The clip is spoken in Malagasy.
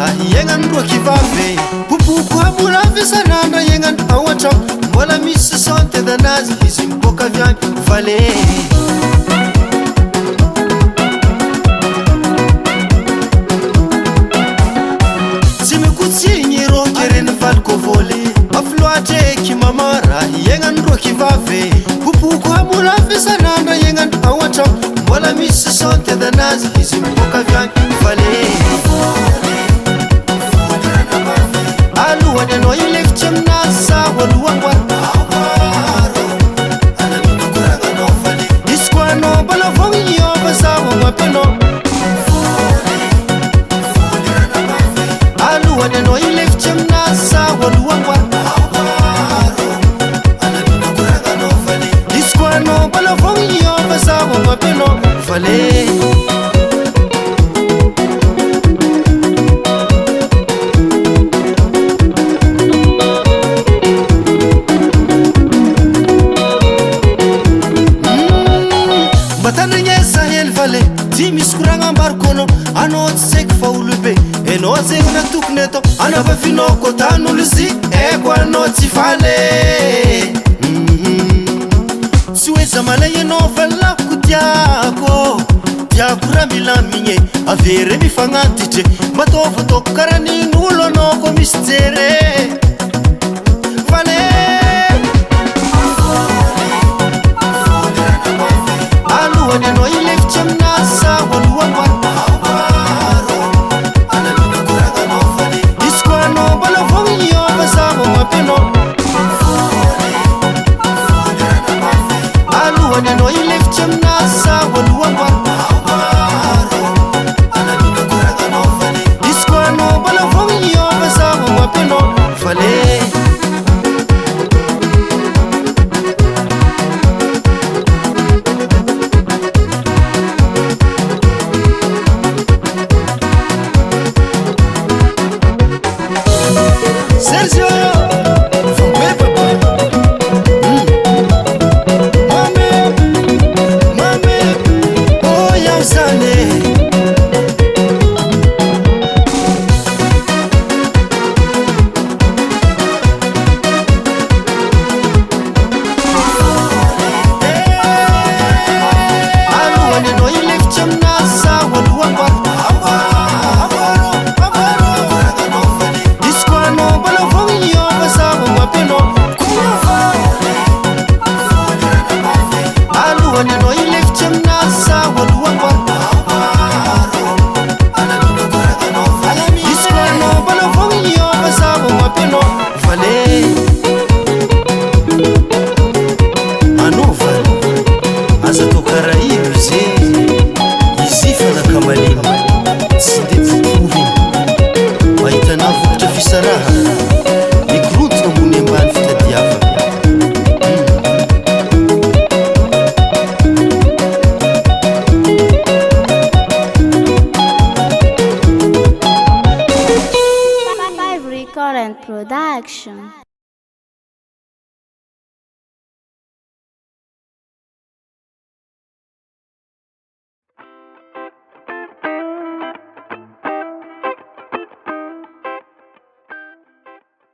raha iagnandroa kivavy boboko amoravy sanandra iagnandro ao an-tragno mbola misy santedy anazy izy miboaka avy any vale tsy mikotsiny rô kereny valiko voly afy loatra eky mama raha iagnandroa kivavy boboko amoravy sanandra iagnandro ao an-tragno mbola misy santedy anazy izy miboaka avy any vale alohany anao ilefitry aminazy zaho alohangoaro izy koa anao mbola vogny iova zaho mampianao alohany anao ilefitry aminazy zaho alohangoaro izy koa anao mbola vogny iova zaho mampianao vale ty misy koragna ambariko anao anao tsy saiky fa olobe anao zegny na tokony atao anavafinao koa tan'olo izy eko anao tsy fale tsy hoe za malay anao valako tiako raha milamigny avere mifagnatitry mataovy ataoko karaha nin'olo anao koa misy jere vale alohany anao ilefitry aminazy zaho alohangoaro izy koa anao mbola vogny iova zaho mampianao alohany anao ilefitry aminazy zaho alohangoaro izy koa anao mbola vogny iova zaho mampianao vale Sergio, vamos papa. Mame, oh ya usane. Aluane no ilefitry aminazy zaho alohangoaro alohany anao ilefitry aminazy zaho alohangoaro izy koa anao mbola vogny iova zaho mampianao vale anova aza atao karaha ino izy izy fanakamaliny tsy de titoviny mahitanao vokotra fisaraha mikorontona ambony ambany fitadiavana Current production.